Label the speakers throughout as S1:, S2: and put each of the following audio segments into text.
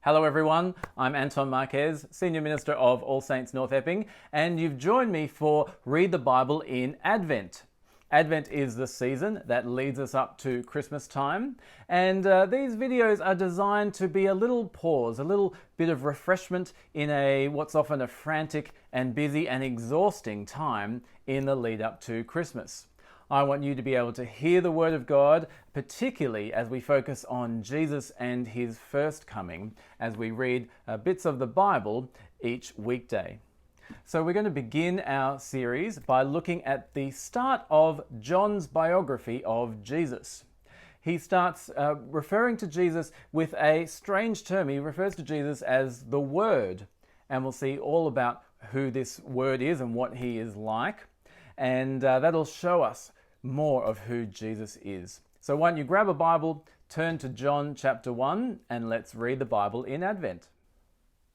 S1: Hello everyone, I'm Anton Marquez, Senior Minister of All Saints North Epping, and you've joined me for Read the Bible in Advent. Advent is the season that leads us up to Christmas time, and these videos are designed to be a little pause, a little bit of refreshment in what's often a frantic and busy and exhausting time in the lead up to Christmas. I want you to be able to hear the Word of God, particularly as we focus on Jesus and His first coming, as we read bits of the Bible each weekday. So we're going to begin our series by looking at the start of John's biography of Jesus. He starts referring to Jesus with a strange term. He refers to Jesus as the Word, and we'll see all about who this Word is and what He is like, and that'll show us more of who Jesus is. So why don't you grab a Bible, turn to John chapter 1, and let's read the Bible in Advent.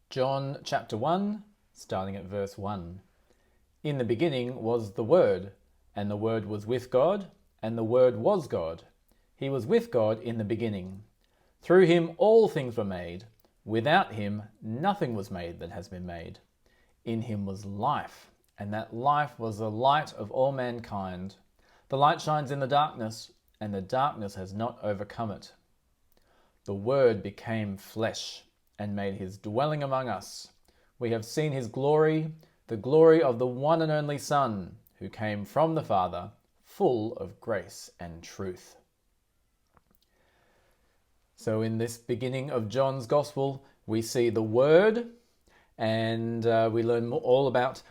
S1: John chapter 1, starting at verse 1. In the beginning was the Word, and the Word was with God, and the Word was God. He was with God in the beginning. Through Him all things were made. Without Him nothing was made that has been made. In Him was life, and that life was the light of all mankind. The light shines in the darkness, and the darkness has not overcome it. The Word became flesh and made His dwelling among us. We have seen His glory, the glory of the one and only Son, who came from the Father, full of grace and truth. So in this beginning of John's Gospel, we see the Word, and we learn all about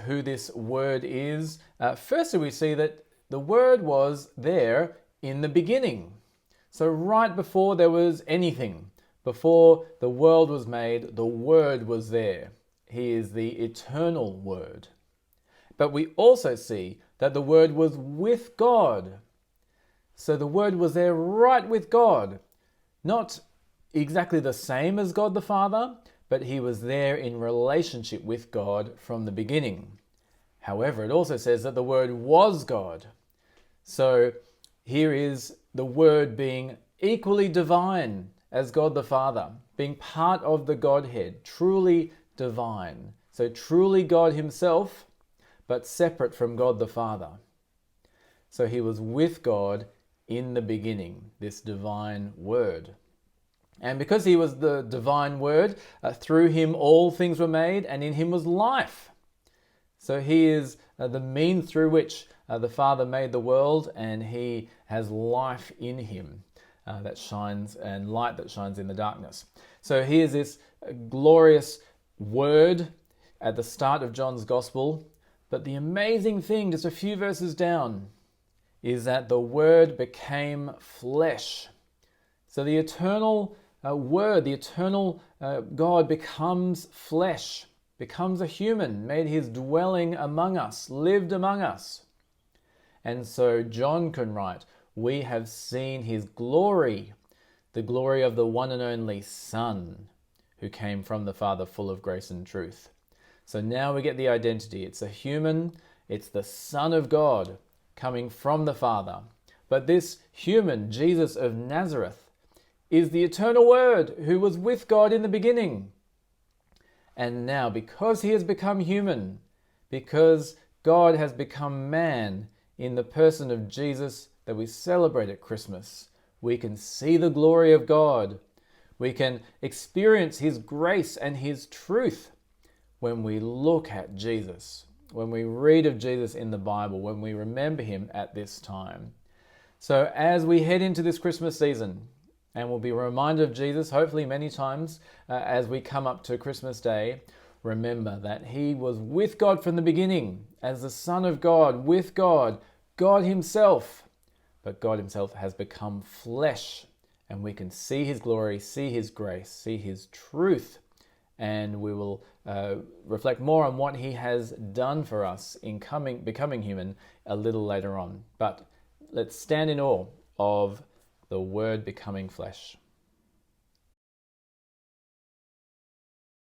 S1: who this Word is. Firstly, we see that the Word was there in the beginning. So right before there was anything, before the world was made, the Word was there. He is the eternal Word. But we also see that the Word was with God. So the Word was there right with God. Not exactly the same as God the Father, but He was there in relationship with God from the beginning. However, it also says that the Word was God. So here is the Word being equally divine as God the Father, being part of the Godhead, truly divine. So truly God Himself, but separate from God the Father. So He was with God in the beginning, this divine Word. And because He was the divine Word, through Him all things were made, and in Him was life. So He is the means through which the Father made the world, and He has life in Him that shines, and light that shines in the darkness. So He is this glorious Word at the start of John's Gospel. But the amazing thing, just a few verses down, is that the Word became flesh. So the eternal Word, the eternal God becomes flesh, becomes a human, made His dwelling among us, lived among us. And so John can write, we have seen His glory, the glory of the one and only Son, who came from the Father full of grace and truth. So now we get the identity. It's a human, it's the Son of God coming from the Father. But this human, Jesus of Nazareth, is the eternal Word who was with God in the beginning. And now, because He has become human, because God has become man in the person of Jesus that we celebrate at Christmas, we can see the glory of God. We can experience His grace and His truth when we look at Jesus, when we read of Jesus in the Bible, when we remember Him at this time. So as we head into this Christmas season, and we'll be reminded of Jesus, hopefully many times as we come up to Christmas Day, remember that He was with God from the beginning, as the Son of God, with God, God Himself. But God Himself has become flesh, and we can see His glory, see His grace, see His truth, and we will reflect more on what He has done for us in becoming human a little later on. But let's stand in awe of the Word becoming flesh.